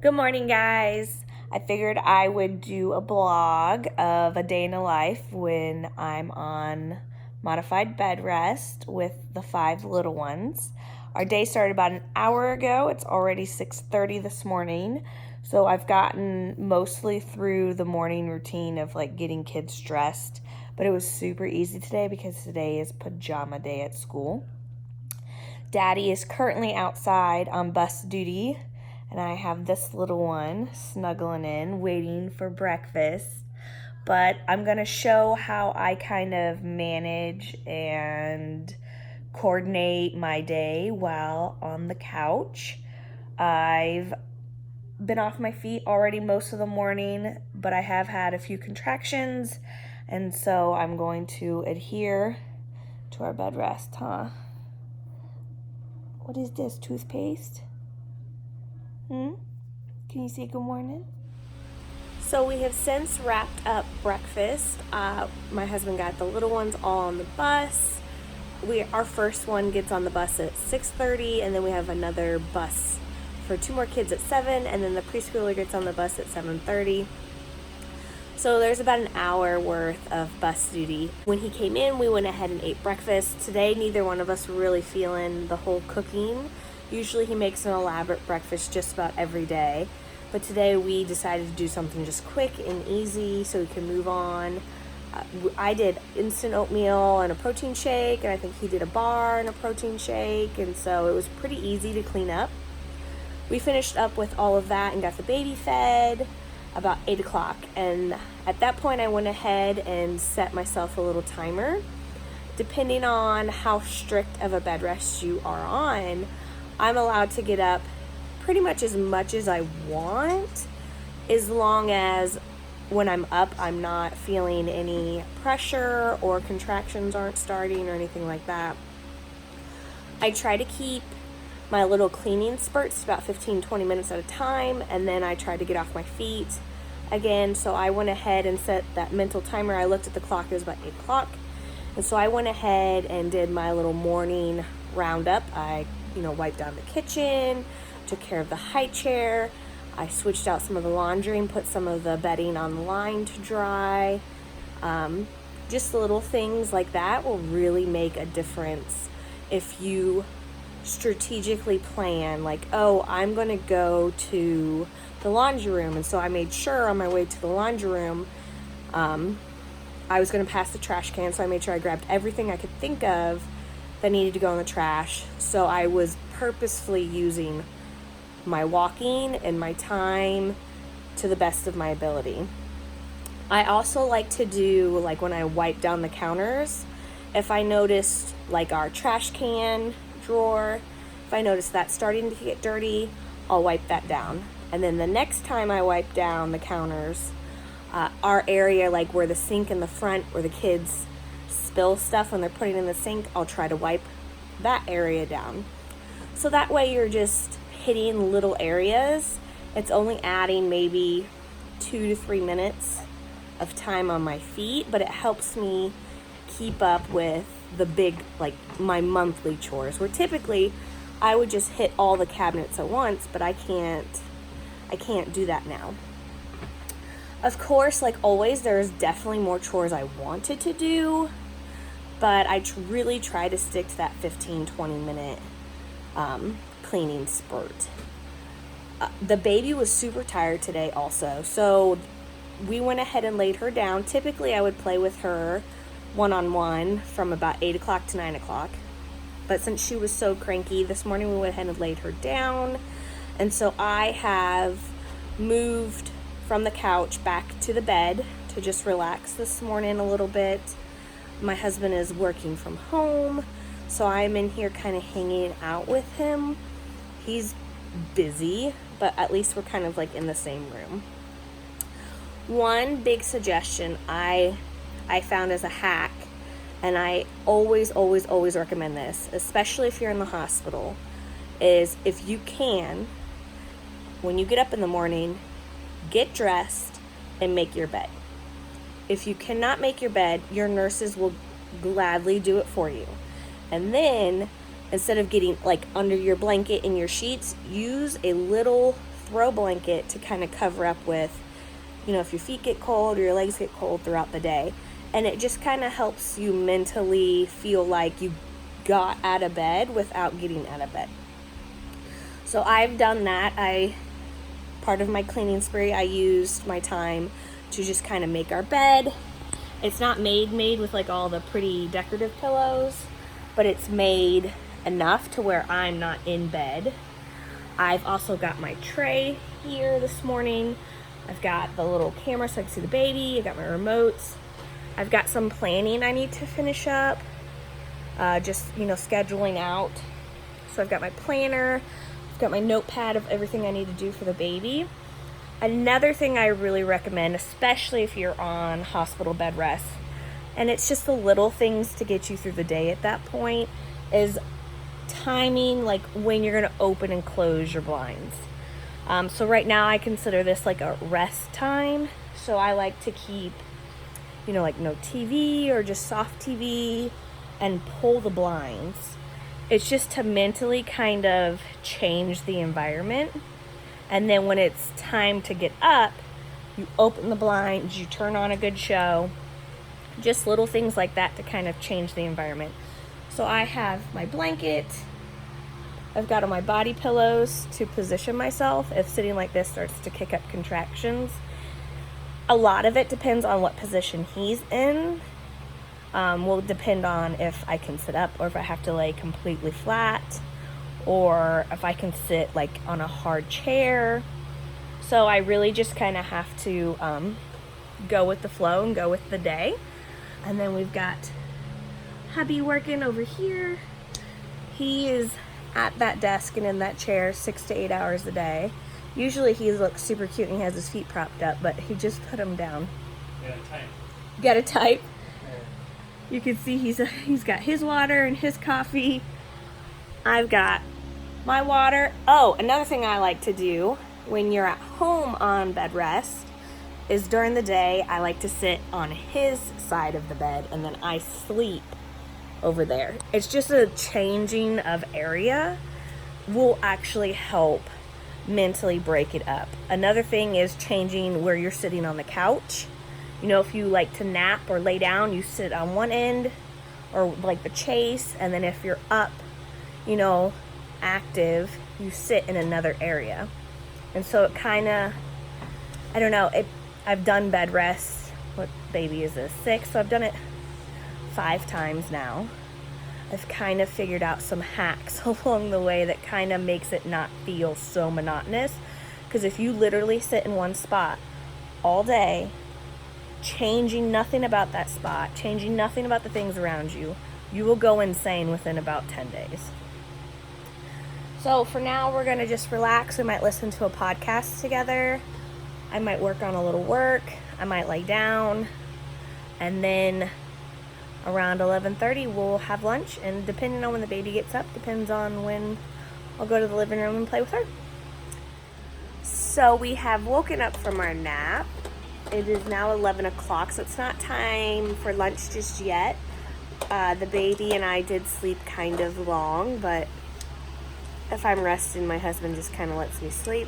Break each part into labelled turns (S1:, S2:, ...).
S1: Good morning, guys. I figured I would do a blog of a day in the life when I'm on modified bed rest with the 5 little ones. Our day started about an hour ago. It's already 6:30 this morning. So I've gotten mostly through the morning routine of like getting kids dressed, but it was super easy today because today is pajama day at school. Daddy is currently outside on bus duty, and I have this little one snuggling in, waiting for breakfast. But I'm going to show how I kind of manage and coordinate my day while on the couch. I've been off my feet already most of the morning, but I have had a few contractions, and so I'm going to adhere to our bed rest, huh? What is this, toothpaste? Can you say good morning? So we have since wrapped up breakfast. My husband got the little ones all on the bus. Our first one gets on the bus at 6:30, and then we have another bus for 2 more kids at 7, and then the preschooler gets on the bus at 7:30. So there's about an hour worth of bus duty. When he came in, we went ahead and ate breakfast. Today, neither one of us were really feeling the whole cooking. Usually he makes an elaborate breakfast just about every day. But today we decided to do something just quick and easy so we can move on. I did instant oatmeal and a protein shake, and I think he did a bar and a protein shake. And so it was pretty easy to clean up. We finished up with all of that and got the baby fed about 8 o'clock, and at that point I went ahead and set myself a little timer. Depending on how strict of a bed rest you are on, I'm allowed to get up pretty much as I want, as long as when I'm up I'm not feeling any pressure or contractions aren't starting or anything like that. I try to keep my little cleaning spurts about 15-20 minutes at a time, and then I tried to get off my feet again. So I went ahead and set that mental timer. I looked at the clock, it was about 8 o'clock, and so I went ahead and did my little morning roundup. I wiped down the kitchen, took care of the high chair, I switched out some of the laundry and put some of the bedding on the line to dry. Just little things like that will really make a difference if you strategically plan, like, oh, I'm going to go to the laundry room, and so I made sure on my way to the laundry room I was going to pass the trash can, so I made sure I grabbed everything I could think of that needed to go in the trash. So I was purposefully using my walking and my time to the best of my ability. I also like to do, like, when I wipe down the counters, if I noticed, like, our trash can drawer, if I notice that starting to get dirty, I'll wipe that down. And then the next time I wipe down the counters, our area, like where the sink in the front, where the kids spill stuff when they're putting it in the sink, I'll try to wipe that area down. So that way you're just hitting little areas. It's only adding maybe 2 to 3 minutes of time on my feet, but it helps me keep up with the big, like, my monthly chores, where typically I would just hit all the cabinets at once, but I can't do that now. Of course, like always, there's definitely more chores I wanted to do, but I really try to stick to that 15-20 minute cleaning spurt. The baby was super tired today also, so we went ahead and laid her down. Typically I would play with her one-on-one from about 8 o'clock to 9 o'clock. But since she was so cranky, this morning we went ahead and laid her down. And so I have moved from the couch back to the bed to just relax this morning a little bit. My husband is working from home, so I'm in here kind of hanging out with him. He's busy, but at least we're kind of like in the same room. One big suggestion I found as a hack, and I always recommend this, especially if you're in the hospital, is if you can, when you get up in the morning, get dressed and make your bed. If you cannot make your bed, your nurses will gladly do it for you. And then, instead of getting like under your blanket and your sheets, use a little throw blanket to kind of cover up with, you know, if your feet get cold or your legs get cold throughout the day. And it just kind of helps you mentally feel like you got out of bed without getting out of bed. So I've done that. Part of my cleaning spree, I used my time to just kind of make our bed. It's not made with like all the pretty decorative pillows, but it's made enough to where I'm not in bed. I've also got my tray here this morning. I've got the little camera so I can see the baby. I've got my remotes. I've got some planning I need to finish up. Just, you know, scheduling out. So I've got my planner. I've got my notepad of everything I need to do for the baby. Another thing I really recommend, especially if you're on hospital bed rest, and it's just the little things to get you through the day at that point, is timing, like when you're going to open and close your blinds. So right now I consider this like a rest time. So I like to keep, you know, like no TV or just soft TV and pull the blinds. It's just to mentally kind of change the environment. And then when it's time to get up, you open the blinds, you turn on a good show. Just little things like that to kind of change the environment. So I have my blanket. I've got on my body pillows to position myself if sitting like this starts to kick up contractions. A lot of it depends on what position he's in. Will depend on if I can sit up or if I have to lay completely flat, or if I can sit like on a hard chair. So I really just kind of have to go with the flow and go with the day. And then we've got hubby working over here. He is at that desk and in that chair 6 to 8 hours a day. Usually he looks super cute and he has his feet propped up, but he just put them down. Gotta type. You can see he's got his water and his coffee. I've got my water. Oh, another thing I like to do when you're at home on bed rest is during the day I like to sit on his side of the bed and then I sleep over there. It's just a changing of area will actually help mentally break it up. Another thing is changing where you're sitting on the couch. You know, if you like to nap or lay down, you sit on one end or like the chase, and then if you're up, you know, active, you sit in another area. And so it kind of, I don't know, I've done bed rest. What baby is this? 6, so I've done it 5 times now. I've kind of figured out some hacks along the way that kind of makes it not feel so monotonous. Because if you literally sit in one spot all day, changing nothing about that spot, changing nothing about the things around you, you will go insane within about 10 days. So for now, we're going to just relax. We might listen to a podcast together. I might work on a little work. I might lay down. And then around 11:30, we'll have lunch. And depending on when the baby gets up, depends on when I'll go to the living room and play with her. So we have woken up from our nap. It is now 11 o'clock, so it's not time for lunch just yet. The baby and I did sleep kind of long, but if I'm resting, my husband just kind of lets me sleep.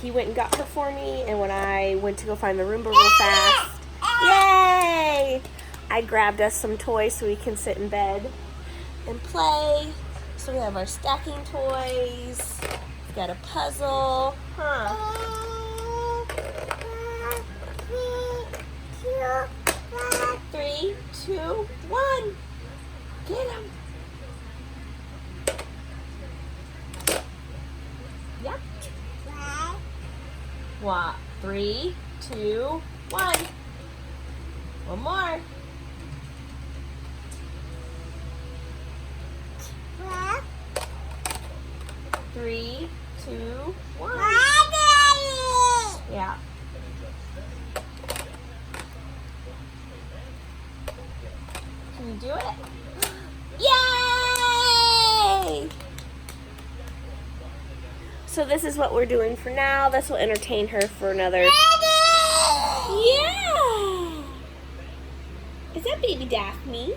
S1: He went and got her for me, and when I went to go find the Roomba real fast, yay! I grabbed us some toys so we can sit in bed and play. So we have our stacking toys. We've got a puzzle. 3, 2, 1. Get him. Yep. What? 3, 2, 1. One more. What? 3, 2, 1. Yeah. Can you do it? Yay! So this is what we're doing for now. This will entertain her for another... Yeah! Is that baby Daphne?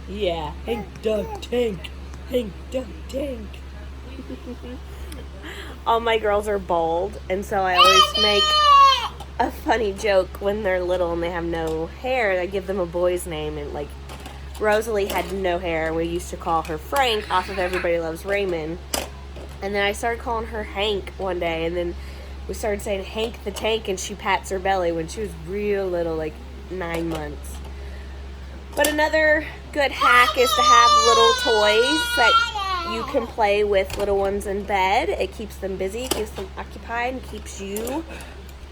S1: Yeah. Hank Dog Tank. Hank Dog Tank. All my girls are bald, and so I always make a funny joke when they're little and they have no hair. I give them a boy's name, and like Rosalie had no hair. We used to call her Frank off of Everybody Loves Raymond. And then I started calling her Hank one day, and then we started saying Hank the Tank, and she pats her belly when she was real little, like 9 months. But another good hack is to have little toys that you can play with little ones in bed. It keeps them busy, keeps them occupied, and keeps you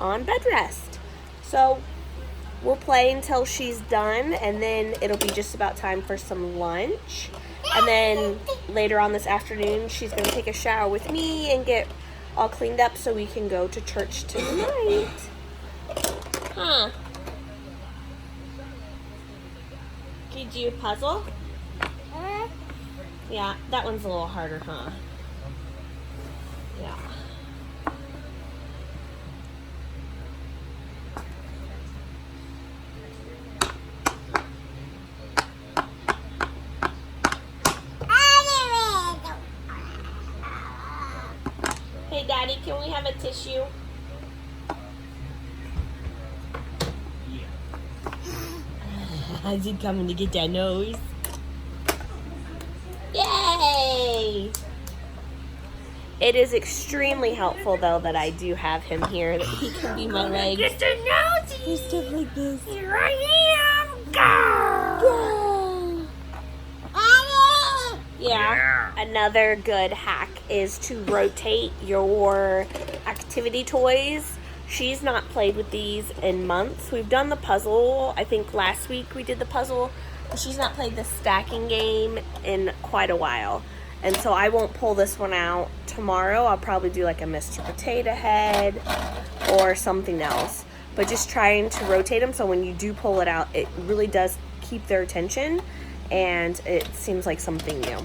S1: on bed rest. So we'll play until she's done, and then it'll be just about time for some lunch. And then later on this afternoon, she's going to take a shower with me and get all cleaned up so we can go to church tonight. Huh. Can you do a puzzle? Yeah, that one's a little harder, huh? Yeah. Hey, Daddy, can we have a tissue? Is he coming to get that nose? Yay! It is extremely helpful, though, that I do have him here, that he can be my legs.
S2: Get a nosy!
S1: And stuff like this.
S2: Here I am! Go!
S1: Yeah. Another good hack is to rotate your activity toys. She's not played with these in months. We've done the puzzle. I think last week we did the puzzle. But she's not played the stacking game in quite a while. And so I won't pull this one out tomorrow. I'll probably do like a Mr. Potato Head or something else. But just trying to rotate them so when you do pull it out, it really does keep their attention. And it seems like something new.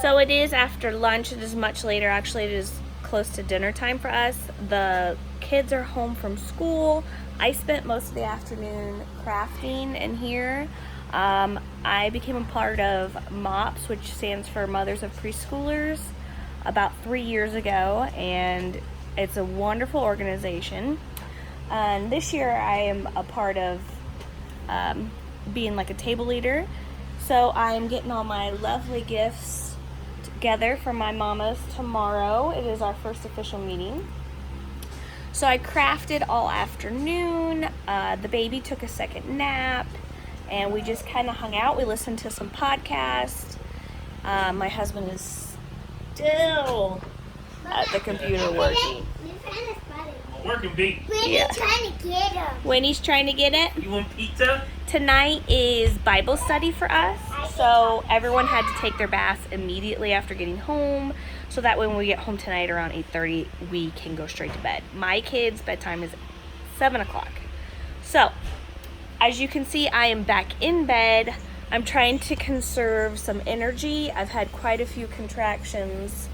S1: So it is after lunch. It is much later. Actually, it is close to dinner time for us. The kids are home from school. I spent most of the afternoon crafting in here. I became a part of MOPS, which stands for Mothers of Preschoolers, about 3 years ago, and it's a wonderful organization. And this year I am a part of being like a table leader. So I'm getting all my lovely gifts together for my mamas tomorrow. It is our first official meeting. So I crafted all afternoon. The baby took a second nap, and we just kind of hung out. We listened to some podcasts. My husband is still at the computer working.
S2: Working, B.
S1: Yeah.
S3: Trying to get him.
S1: Winnie's trying to get it.
S2: You want pizza?
S1: Tonight is Bible study for us, so everyone had to take their baths immediately after getting home, so that when we get home tonight around 8:30, we can go straight to bed. My kids' bedtime is 7 o'clock. So, as you can see, I am back in bed. I'm trying to conserve some energy. I've had quite a few contractions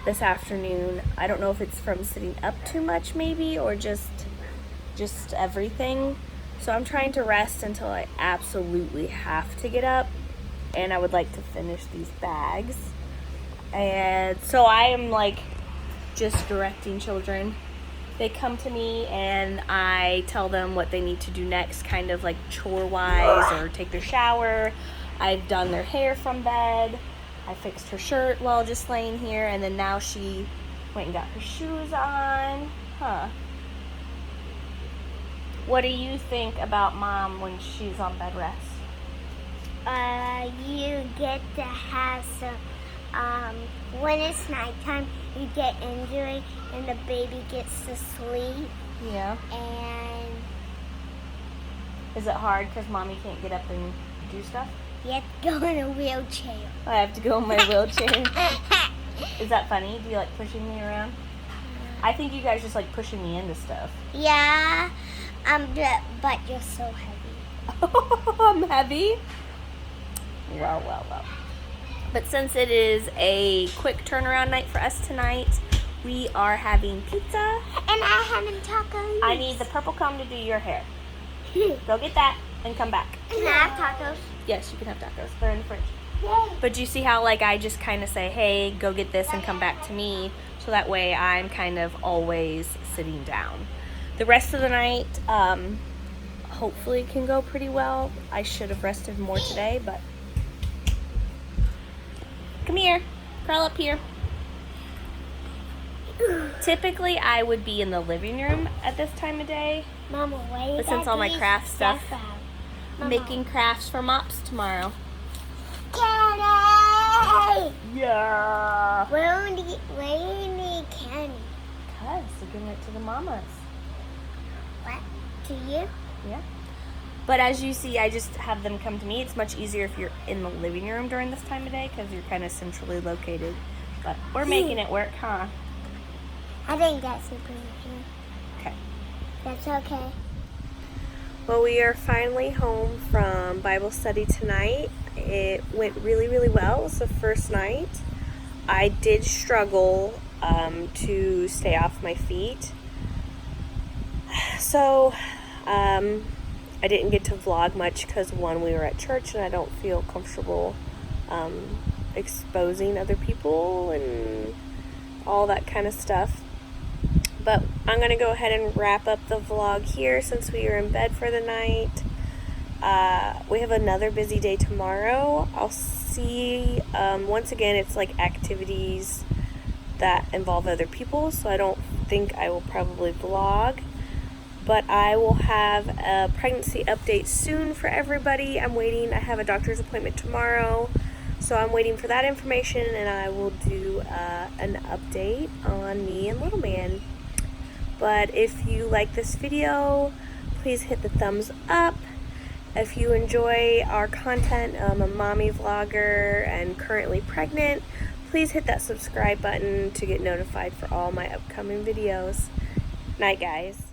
S1: this afternoon. I don't know if it's from sitting up too much maybe, or just everything. So I'm trying to rest until I absolutely have to get up, and I would like to finish these bags. And so I am like just directing children. They come to me and I tell them what they need to do next, kind of like chore wise, or take their shower. I've done their hair from bed. I fixed her shirt while just laying here, and then now she went and got her shoes on. Huh. What do you think about Mom when she's on bed rest?
S3: You get to have some, when it's nighttime, you get injury and the baby gets to sleep.
S1: Yeah.
S3: And
S1: Is it hard because Mommy can't get up and do stuff?
S3: you have to go in a wheelchair.
S1: I have to go in my wheelchair. Is that funny? Do you like pushing me around? I think you guys just like pushing me into stuff.
S3: Yeah, but you're so heavy.
S1: I'm heavy? Well. But since it is a quick turnaround night for us tonight, we are having pizza.
S3: And I having tacos.
S1: I need the purple comb to do your hair. Go get that and come back.
S3: Can I have tacos?
S1: Yes, you can have tacos. They're in the fridge. But do you see how like I just kind of say, hey, go get this and come back to me, so that way I'm kind of always sitting down. The rest of the night, hopefully it can go pretty well. I should have rested more today, but come here, crawl up here. Typically I would be in the living room at this time of day,
S3: Mama, why you
S1: but since
S3: got
S1: all my
S3: these
S1: craft stuff,
S3: out? Mama.
S1: making crafts for mops tomorrow.
S3: Candy!
S1: Yeah.
S3: Where do you need candy?
S1: Cause you're giving it to the mamas.
S3: What? To you?
S1: Yeah. But as you see, I just have them come to me. It's much easier if you're in the living room during this time of day because you're kind of centrally located. But we're making it work, huh?
S3: I think that's super okay.
S1: Okay.
S3: That's okay.
S1: Well, we are finally home from Bible study tonight. It went really, really well. It was the first night. I did struggle to stay off my feet. So, I didn't get to vlog much because, one, we were at church and I don't feel comfortable exposing other people and all that kind of stuff. But I'm going to go ahead and wrap up the vlog here since we are in bed for the night. We have another busy day tomorrow. I'll see, once again, it's like activities that involve other people, so I don't think I will probably vlog. But I will have a pregnancy update soon for everybody. I'm waiting. I have a doctor's appointment tomorrow, so I'm waiting for that information, and I will do an update on me and little man. But if you like this video, please hit the thumbs up. If you enjoy our content, I'm a mommy vlogger and currently pregnant. Please hit that subscribe button to get notified for all my upcoming videos. Night, guys.